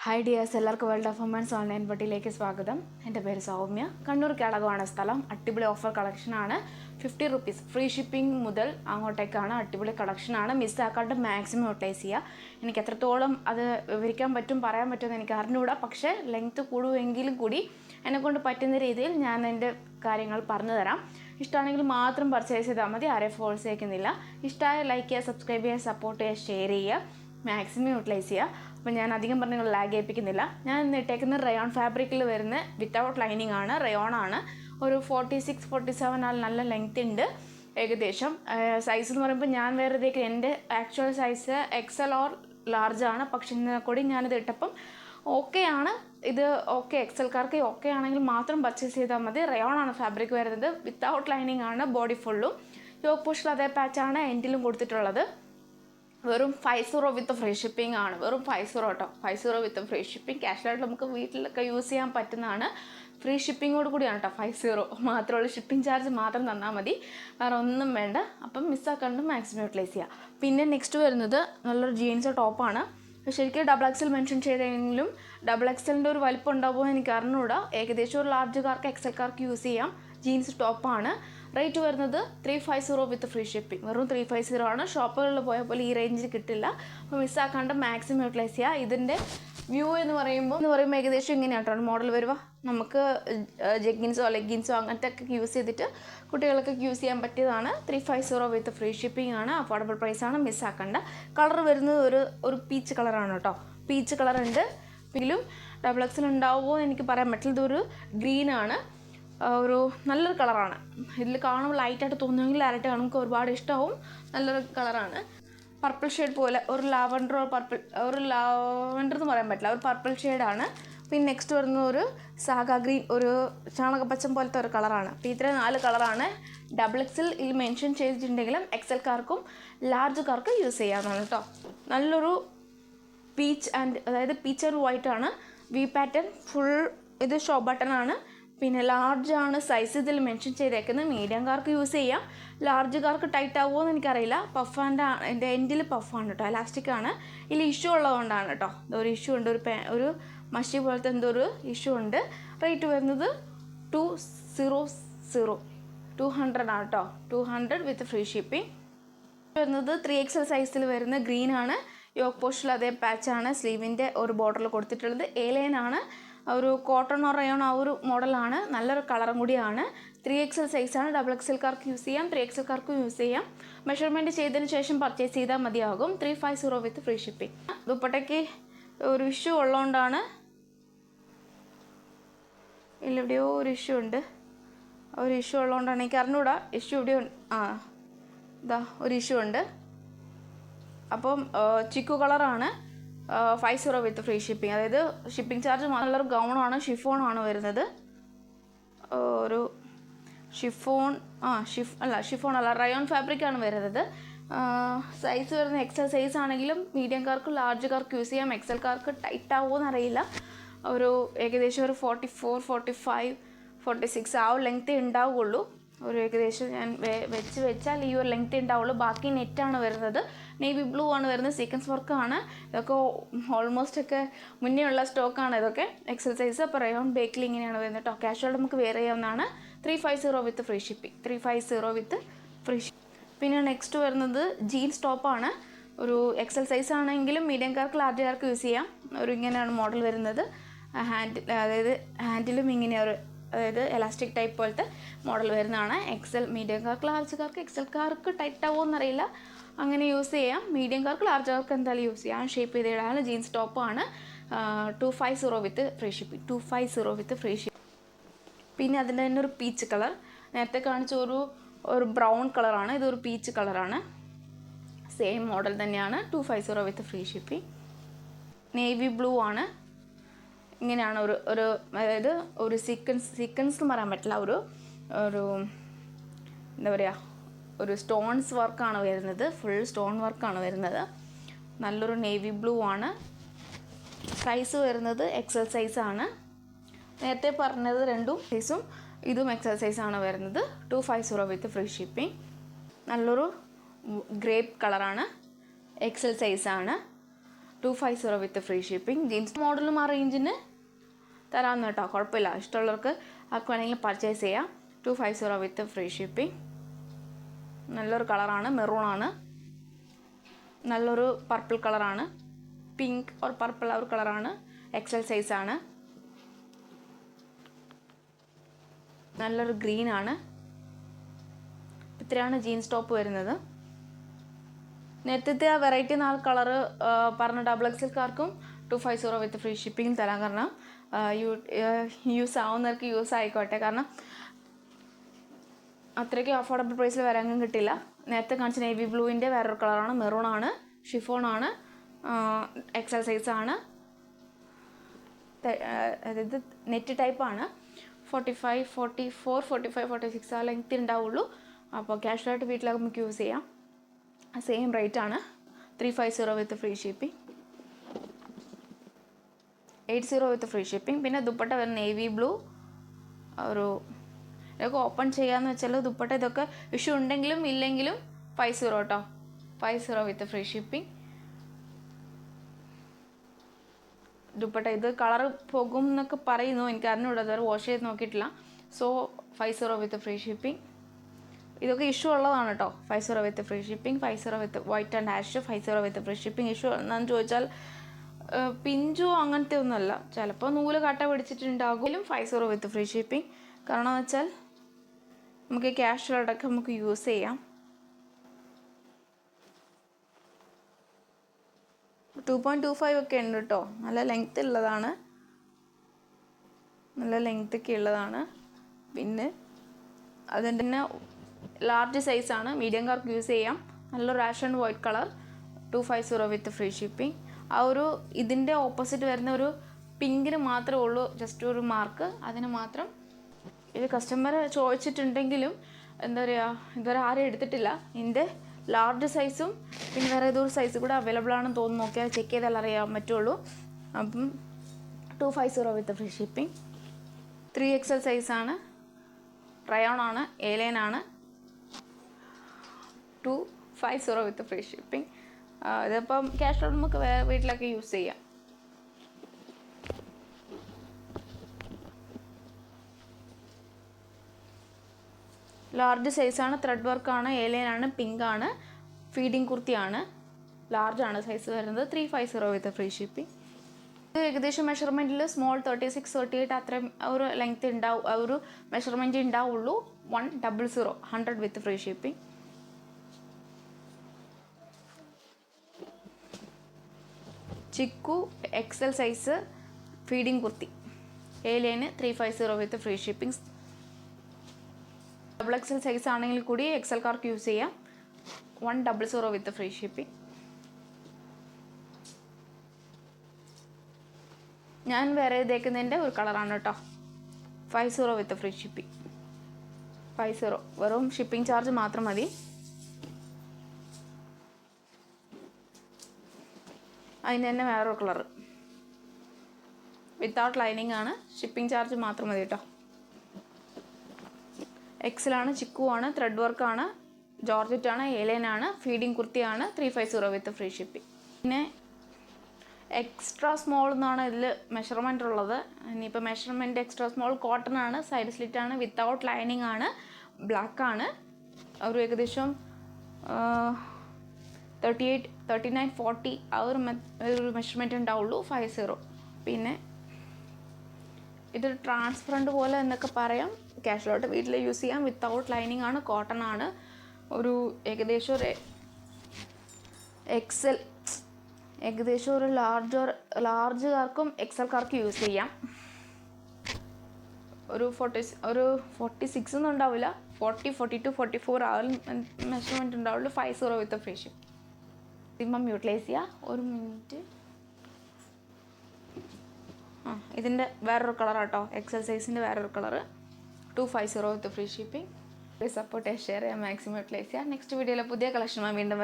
Hi dears, എല്ലാവർക്കും world of women's online ബട്ടിലേക്ക് സ്വാഗതം. എൻ്റെ പേര് സൗമ്യ. കണ്ണൂർ കേളകമാണ് സ്ഥലം. അടിപൊളി ഓഫർ കളക്ഷനാണ്. 50 റുപ്പീസ് ഫ്രീ ഷിപ്പിംഗ് മുതൽ അങ്ങോട്ടേക്കാണ്. അടിപൊളി കളക്ഷനാണ്. മിസ്സാക്കാണ്ട് മാക്സിമം യൂട്ടിലൈസ് ചെയ്യുക. എനിക്ക് എത്രത്തോളം അത് വിവരിക്കാൻ പറ്റും, പറയാൻ പറ്റുമെന്ന് എനിക്ക് അറിഞ്ഞുകൂടാ. പക്ഷേ ലെങ്ത്ത് കൂടുമെങ്കിലും കൂടി എന്നെക്കൊണ്ട് പറ്റുന്ന രീതിയിൽ ഞാൻ എൻ്റെ കാര്യങ്ങൾ പറഞ്ഞു തരാം. ഇഷ്ടമാണെങ്കിൽ മാത്രം പർച്ചേസ് ചെയ്താൽ മതി, ആരെ ഫോഴ്സ് ചെയ്യിക്കുന്നില്ല. ഇഷ്ടമായ ലൈക്ക് ചെയ്യുക, സബ്സ്ക്രൈബ് ചെയ്യുക, സപ്പോർട്ട് ചെയ്യുക, ഷെയർ ചെയ്യുക, മാക്സിമം യൂട്ടിലൈസ് ചെയ്യുക. അപ്പോൾ ഞാൻ അധികം പറഞ്ഞ് ലാഗ് ഏൽപ്പിക്കുന്നില്ല. ഞാൻ ഇന്ന് ഇട്ടേക്കുന്ന റയോൺ ഫാബ്രിക്കിൽ വരുന്ന വിത്തൗട്ട് ലൈനിങ് ആണ്, റയോൺ ആണ്. ഒരു 46-47 നല്ല ലെങ്ത് ഉണ്ട് ഏകദേശം. സൈസ് എന്ന് പറയുമ്പോൾ ഞാൻ വേറെ എൻ്റെ actual size XL or large ആണ്. പക്ഷെ ഇന്ന് കൂടി ഞാനിത് ഇട്ടപ്പം ഓക്കെ ആണ്. ഇത് ഓക്കെ, എക്സൽക്കാർക്ക് ഓക്കെ ആണെങ്കിൽ മാത്രം പർച്ചേസ് ചെയ്താൽ മതി. റയോൺ ആണ് ഫാബ്രിക് വരുന്നത്. വിത്തൗട്ട് ലൈനിങ് ആണ്, ബോഡി ഫുള്ളും. യോക്ക് പുഷിൽ അതേ പാച്ചാണ് എൻഡിലും കൊടുത്തിട്ടുള്ളത്. വെറും 50 വിത്ത് ഫ്രീ ഷിപ്പിംഗ് ആണ്. വെറും 50 കേട്ടോ. 50 വിത്ത് ഫ്രീ ഷിപ്പിംഗ്. ക്യാഷ്വലായിട്ട് നമുക്ക് വീട്ടിലൊക്കെ യൂസ് ചെയ്യാൻ പറ്റുന്നതാണ്. ഫ്രീ ഷിപ്പിങ്ങോട് കൂടിയാണ് കേട്ടോ. 50 മാത്രമുള്ള ഷിപ്പിംഗ് ചാർജ് മാത്രം തന്നാൽ മതി, വേറെ ഒന്നും വേണ്ട. അപ്പം മിസ്സാക്കാണ്ട് മാക്സിമം യൂട്ടിലൈസ് ചെയ്യുക. പിന്നെ നെക്സ്റ്റ് വരുന്നത് നല്ലൊരു ജീൻസ് ടോപ്പാണ്. ശരിക്കും XL മെൻഷൻ ചെയ്തെങ്കിലും XLൻ്റെ ഒരു വലിപ്പം ഉണ്ടാവുമോ എനിക്ക് അറിഞ്ഞുകൂടാ. ഏകദേശം ഒരു ലാർജുകാർക്ക് XLക്കാർക്ക് യൂസ് ചെയ്യാം. ജീൻസ് ടോപ്പാണ്. റേറ്റ് വരുന്നത് 350 വിത്ത് ഫ്രീ ഷിപ്പിംഗ്. വെറും 350 ആണ്. ഷോപ്പുകളിൽ പോയപ്പോൾ ഈ റേഞ്ചിൽ കിട്ടില്ല. അപ്പോൾ മിസ്സാക്കാണ്ട് മാക്സിമം യൂട്ടിലൈസ് ചെയ്യുക. ഇതിൻ്റെ വ്യൂ എന്ന് പറയുമ്പോൾ ഏകദേശം ഇങ്ങനെയാട്ടോ മോഡൽ വരുക. നമുക്ക് ജഗ്ഗിൻസോ ലെഗിൻസോ അങ്ങനത്തെ ഒക്കെ യൂസ് ചെയ്തിട്ട് കുട്ടികൾക്ക് യൂസ് ചെയ്യാൻ പറ്റിയതാണ്. 350 വിത്ത് ഫ്രീ ഷിപ്പിംഗ് ആണ്. അഫോർഡബിൾ പ്രൈസാണ്. മിസ്സാക്കണ്ട. കളർ വരുന്നത് ഒരു പീച്ച് കളറാണ് കേട്ടോ. പീച്ച് കളർ ഉണ്ട്. എങ്കിലും XL ഉണ്ടാവുമോ എന്ന് എനിക്ക് പറയാൻ പറ്റില്ല. ഇതൊരു ഗ്രീനാണ്. ഒരു നല്ലൊരു കളറാണ്. ഇതിൽ കാണുമ്പോൾ ലൈറ്റായിട്ട് തോന്നുമെങ്കിൽ ഡയറക്റ്റ് നമുക്ക് ഒരുപാട് ഇഷ്ടമാവും. നല്ലൊരു കളറാണ്. പർപ്പിൾ ഷെയ്ഡ് പോലെ ഒരു ലാവൻഡർ എന്ന് പറയാൻ പറ്റില്ല, ഒരു പർപ്പിൾ ഷെയ്ഡാണ്. പിന്നെ നെക്സ്റ്റ് വരുന്ന ഒരു സാഗ ഗ്രീൻ, ഒരു ചാണകപ്പച്ചം പോലത്തെ ഒരു കളറാണ്. അപ്പോൾ ഇത്രയും 4 കളറാണ്. XL ഇതിൽ മെൻഷൻ ചെയ്തിട്ടുണ്ടെങ്കിലും XLക്കാർക്കും ലാർജുകാർക്കും യൂസ് ചെയ്യാവുന്നതാണ് കേട്ടോ. നല്ലൊരു പീച്ച് ആൻഡ് വൈറ്റ് ആണ്. V pattern full. ഇത് ഷോ ബട്ടൺ ആണ്. പിന്നെ ലാർജാണ് സൈസ് ഇതിൽ മെൻഷൻ ചെയ്തേക്കുന്നത്. മീഡിയംകാർക്ക് യൂസ് ചെയ്യാം. ലാർജുകാർക്ക് ടൈറ്റ് ആവുമോ എന്ന് എനിക്കറിയില്ല. പഫാൻ്റെ എൻ്റെ എൻഡിൽ പഫാണ് കേട്ടോ, എലാസ്റ്റിക് ആണ്. ഇതിൽ ഇഷ്യൂ ഉള്ളതുകൊണ്ടാണ് കേട്ടോ. ഒരു ഇഷ്യൂ ഉണ്ട്, ഒരു മഷി പോലത്തെ എന്തോ ഒരു ഇഷ്യൂ ഉണ്ട്. റേറ്റ് വരുന്നത് 200 ആണ് കേട്ടോ. 200 വിത്ത് ഫ്രീ ഷിപ്പിംഗ്. വരുന്നത് 3XL സൈസിൽ വരുന്ന ഗ്രീൻ ആണ്. യോക്ക് പോസ്റ്റിൽ അതേ പാച്ചാണ്. സ്ലീവിൻ്റെ ഒരു ബോർഡറിൽ കൊടുത്തിട്ടുള്ളത്. A-line ആണ്. ഒരു കോട്ടൺ ഓർ റയോൺ ആ ഒരു മോഡലാണ്. നല്ലൊരു കളറും കൂടിയാണ്. 3XL സൈസാണ്. XLക്കാർക്ക് യൂസ് ചെയ്യാം, 3XLക്കാർക്കും യൂസ് ചെയ്യാം. മെഷർമെൻറ്റ് ചെയ്തതിന് ശേഷം പർച്ചേസ് ചെയ്താൽ മതിയാകും. 350 വിത്ത് ഫ്രീ ഷിപ്പിംഗ്. ദുപ്പട്ടയ്ക്ക് ഒരു ഇഷ്യൂ ഉള്ളതുകൊണ്ടാണ്. ഇല്ലെവിടെയോ ഒരു ഇഷ്യൂ ഉണ്ട്. ഒരു ഇഷ്യൂ ഉള്ളതുകൊണ്ടാണ് എനിക്ക് അറിഞ്ഞൂടാ. ഇഷ്യൂ ഇവിടെ ഇതാ ഒരു ഇഷ്യൂ ഉണ്ട്. അപ്പം ചിക്കു കളറാണ്. 50 വിത്ത് ഫ്രീ ഷിപ്പിംഗ്. അതായത് ഷിപ്പിംഗ് ചാർജ് നല്ലൊരു ഗൗണാണ്. ഷിഫോണാണ് വരുന്നത്. ഒരു ഷിഫോൺ അല്ല, റയോൺ ഫാബ്രിക്കാണ് വരുന്നത്. സൈസ് വരുന്നത് XL സൈസ് ആണെങ്കിലും മീഡിയംകാർക്ക് ലാർജുകാർക്ക് യൂസ് ചെയ്യാം. XLക്കാർക്ക് ടൈറ്റ് ആവുമോ എന്നറിയില്ല. ഒരു ഏകദേശം ഒരു 44, 45, 46 ആ ഒരു ലെങ്ത്തേ ഉണ്ടാവുകയുള്ളൂ. ഒരു ഏകദേശം ഞാൻ വെച്ചാൽ ഈ ഒരു ലെങ്ത് ഉണ്ടാവുള്ളൂ. ബാക്കി നെറ്റാണ് വരുന്നത്. നേവി ബ്ലൂ ആണ് വരുന്നത്. സീക്വൻസ് വർക്കാണ്. ഇതൊക്കെ ഓൾമോസ്റ്റ് ഒക്കെ മുന്നേ ഉള്ള സ്റ്റോക്കാണ് ഇതൊക്കെ. XL size. അപ്പോൾ റയോൺ ബേക്കിൽ ഇങ്ങനെയാണ് വരുന്നത് കേട്ടോ. ക്യാഷ്വൽ നമുക്ക് വെയർ ചെയ്യാവുന്നതാണ്. 350 with free shipping. 350 with free shipping. പിന്നെ നെക്സ്റ്റ് വരുന്നത് ജീൻസ് ടോപ്പാണ്. ഒരു XL സൈസ് ആണെങ്കിലും മീഡിയംകാർക്ക് ലാർജുകാർക്ക് യൂസ് ചെയ്യാം. ഇങ്ങനെയാണ് മോഡൽ വരുന്നത്. ഹാൻഡിലും ഇങ്ങനെ അതായത് എലാസ്റ്റിക് ടൈപ്പ് പോലത്തെ മോഡൽ വരുന്നതാണ്. XL മീഡിയംകാർക്ക് ലാർജുകാർക്ക്. XLക്കാർക്ക് ടൈറ്റ് ആവുമോ എന്നറിയില്ല. അങ്ങനെ യൂസ് ചെയ്യാം. മീഡിയംകാർക്ക് ലാർജുകാർക്ക് എന്തായാലും യൂസ് ചെയ്യാം. ഷേപ്പ് ചെയ്തിടാണ്. ജീൻസ് ടോപ്പാണ്. 250 with free shipping. 250 with free shipping. പിന്നെ അതിൻ്റെ തന്നെ ഒരു പീച്ച് കളർ. നേരത്തെ കാണിച്ച ഒരു ബ്രൗൺ കളറാണ്. ഇതൊരു പീച്ച് കളറാണ്. സെയിം മോഡൽ തന്നെയാണ്. 250 with free shipping. Navy blue ആണ്. ഇങ്ങനെയാണ് അതായത് ഒരു സീക്വൻസ് എന്ന് പറയാൻ പറ്റില്ല. ഒരു എന്താ പറയുക, ഒരു സ്റ്റോൺസ് വർക്കാണ് വരുന്നത്. ഫുൾ സ്റ്റോൺ വർക്കാണ് വരുന്നത്. നല്ലൊരു നേവി ബ്ലൂ ആണ്. സൈസ് വരുന്നത് XL സൈസാണ്. നേരത്തെ പറഞ്ഞത് രണ്ടും സൈസും ഇതും XL സൈസാണ് വരുന്നത്. 250 വിത്ത് ഫ്രീ ഷിപ്പിംഗ്. നല്ലൊരു ഗ്രേപ്പ് കളറാണ്. XL സൈസാണ്. 250 വിത്ത് ഫ്രീ ഷിപ്പിംഗ്. ജീൻസ് മോഡലും ആ റേഞ്ചിന് തരാമെന്ന് കേട്ടോ, കുഴപ്പമില്ല. ഇഷ്ടമുള്ളവർക്ക് ആർക്ക് വേണമെങ്കിലും പർച്ചേസ് ചെയ്യാം. 250 വിത്ത് ഫ്രീ ഷിപ്പിംഗ്. നല്ലൊരു കളറാണ്, മെറൂണാണ്. നല്ലൊരു പർപ്പിൾ കളറാണ്, പിങ്ക് ഓർ പർപ്പിൾ ആ ഒരു കളറാണ്. എക്സൽ സൈസാണ്. നല്ലൊരു ഗ്രീനാണ്. ഇത്രയാണ് ജീൻസ് ടോപ്പ് വരുന്നത്. നേരത്തെ ആ വെറൈറ്റി 4 കളറ് പറഞ്ഞ XXLക്കാർക്കും 250 വിത്ത് ഫ്രീ ഷിപ്പിംഗ് തരാം. കാരണം യൂസ് ആവുന്നവർക്ക് യൂസ് ആയിക്കോട്ടെ. കാരണം അത്രയ്ക്ക് അഫോർഡബിൾ പ്രൈസിൽ വരാനും കിട്ടില്ല. നേരത്തെ കാണിച്ച നേവി ബ്ലൂവിൻ്റെ വേറൊരു കളറാണ്, മെറൂണാണ്, ഷിഫോണാണ്, എക്സൽ സൈസാണ്. അതായത് നെറ്റ് ടൈപ്പാണ്. 45, 44, 45, 46 ആ ലെങ്ത് ഉണ്ടാവുള്ളൂ. അപ്പോൾ ക്യാഷ്വലായിട്ട് വീട്ടിലൊക്കെ നമുക്ക് യൂസ് ചെയ്യാം. സെയിം റേറ്റ് ആണ്. 350 with free shipping. 80 with free shipping. പിന്നെ ദുപ്പട്ട വരുന്ന നേവി ബ്ലൂ. ഒരു ഇതൊക്കെ ഓപ്പൺ ചെയ്യാമെന്ന് വെച്ചാൽ ദുപ്പട്ട ഇതൊക്കെ ഇഷ്യൂ ഉണ്ടെങ്കിലും ഇല്ലെങ്കിലും 50 കേട്ടോ. 50 വിത്ത് ഫ്രീ ഷിപ്പിംഗ്. ദുപ്പട്ട ഇത് കളർ പോകും എന്നൊക്കെ പറയുന്നു, എനിക്ക് അറിഞ്ഞൂടാ, അതുവരെ വാഷ് ചെയ്ത് നോക്കിയിട്ടില്ല. So 50 with free shipping. ഇതൊക്കെ ഇഷ്യൂ ഉള്ളതാണ് കേട്ടോ. 50 with free shipping. 50 with white and ash. 50 with free shipping. Issue എന്താണെന്ന് ചോദിച്ചാൽ പിഞ്ചോ അങ്ങനത്തെ ഒന്നുമല്ല, ചിലപ്പോൾ നൂല് കട്ട പിടിച്ചിട്ടുണ്ടാകും. 50 വിത്ത് ഫ്രീ ഷിപ്പിംഗ്. കാരണം എന്ന് വെച്ചാൽ നമുക്ക് ക്യാഷ്വലായിട്ടൊക്കെ നമുക്ക് യൂസ് ചെയ്യാം. 2.25 ഒക്കെ ഉണ്ട് കേട്ടോ. നല്ല ലെങ്ത് ഉള്ളതാണ്, നല്ല ലെങ്ത്തൊക്കെ ഉള്ളതാണ്. പിന്നെ അതിൻ്റെ തന്നെ ലാർജ് സൈസാണ്, മീഡിയംകാർക്ക് യൂസ് ചെയ്യാം. നല്ലൊരു ash and white colour. 250 with free shipping. ആ ഒരു ഇതിൻ്റെ ഓപ്പോസിറ്റ് വരുന്ന ഒരു പിങ്കിന് മാത്രമേ ഉള്ളൂ ജസ്റ്റ് ഒരു മാർക്ക്. അതിന് മാത്രം ഇത് കസ്റ്റമർ ചോദിച്ചിട്ടുണ്ടെങ്കിലും എന്താ പറയുക, ഇതുവരെ ആരും എടുത്തിട്ടില്ല. ഇതിൻ്റെ ലാർജ് സൈസും പിന്നെ വേറെ ഏതൊരു സൈസ് കൂടെ അവൈലബിൾ ആണെന്ന് തോന്നുന്നു. നോക്കിയാൽ ചെക്ക് ചെയ്താൽ അറിയാൻ പറ്റുള്ളൂ. അപ്പം 250 വിത്ത് ഫ്രീ ഷിപ്പിംഗ്. 3XL സൈസാണ്, റയോൺ ആണ്, എലൈൻ ആണ്. 250 വിത്ത് ഫ്രീ ഷിപ്പിംഗ്. ഇതിപ്പം ക്യാഷ് നമുക്ക് വീട്ടിലൊക്കെ യൂസ് ചെയ്യാം. ലാർജ് സൈസാണ്, ത്രെഡ് വർക്കാണ്, എലൈനാണ്, പിങ്കാണ്, ഫീഡിങ് കുർത്തിയാണ്. ലാർജാണ് സൈസ് വരുന്നത്. 350 വിത്ത് ഫ്രീ ഷിപ്പിംഗ്. ഇത് ഏകദേശം മെഷർമെൻറ്റിൽ സ്മോൾ 36, 38 അത്രയും ഒരു ലെങ്ത് ഉണ്ടാവും, ഒരു മെഷർമെൻറ്റ് ഉണ്ടാവുള്ളൂ. 100, 100 വിത്ത് ഫ്രീ ഷിപ്പിംഗ്. ചിക്കു എക്സൽ സൈസ് ഫീഡിങ് കുർത്തി, എലൈന് 350 with free shipping. XXL size ആണെങ്കിൽ കൂടി XLക്കാർക്ക് യൂസ് ചെയ്യാം. 100 വിത്ത് ഫ്രീ ഷിപ്പിംഗ്. ഞാൻ വേറെ ഇതേക്കുന്നതിൻ്റെ ഒരു കളറാണ് കേട്ടോ. 50 വിത്ത് ഫ്രീ ഷിപ്പിംഗ്. 50 വെറും ഷിപ്പിംഗ് ചാർജ് മാത്രം മതി. അതിന് തന്നെ വേറൊരു കളറ് വിത്തൗട്ട് ലൈനിങ് ആണ്. ഷിപ്പിംഗ് ചാർജ് മാത്രം മതി കേട്ടോ. എക്സലാണ്, ചിക്കു ആണ്, ത്രെഡ് വർക്കാണ്, ജോർജറ്റാണ്, എലൈനാണ്, ഫീഡിങ് കുർത്തിയാണ്. 350 വിത്ത് ഫ്രീ ഷിപ്പിംഗ്. പിന്നെ എക്സ്ട്രാ സ്മോൾ എന്നാണ് ഇതിൽ മെഷർമെൻ്റ് ഉള്ളത്. ഇനിയിപ്പോൾ മെഷർമെൻറ്റ് എക്സ്ട്രാ സ്മോൾ കോട്ടൺ ആണ്, സൈഡ് സ്ലിറ്റ് ആണ്, വിത്തൗട്ട് ലൈനിങ് ആണ്, ബ്ലാക്ക് ആണ്. ഒരു ഏകദേശം 38, 39, 40 ആ ഒരു മെഷർമെൻറ്റ് ഉണ്ടാവുള്ളൂ. 50. പിന്നെ ഇതൊരു ട്രാൻസ്പെറൻറ്റ് പോലെ എന്നൊക്കെ പറയാം. ക്യാഷ്വലായിട്ട് വീട്ടിൽ യൂസ് ചെയ്യാം. വിത്തൗട്ട് ലൈനിങ് ആണ്, കോട്ടൺ ആണ്. ഒരു ഏകദേശം ഒരു XL, ഏകദേശം ഒരു ലാർജുകാർക്കും XLക്കാർക്കും യൂസ് ചെയ്യാം. ഒരു 46 ഒന്നും ഉണ്ടാവില്ല, 40, 42, 44 ആ മെഷർമെൻറ്റ് ഉണ്ടാവുള്ളൂ. 50 with free shipping. Maximum utilise ചെയ്യുക. ഒരു മിനിറ്റ്. ഇതിൻ്റെ വേറൊരു കളറാട്ടോ, XL സൈസിൻ്റെ വേറൊരു colour. 250 with free shipping. Support share ചെയ്യാം, മാക്സിമം യൂട്ടിലൈസ് ചെയ്യുക. നെക്സ്റ്റ് വീഡിയോയിൽ പുതിയ കളക്ഷനുമായി വീണ്ടും വരുന്നത്.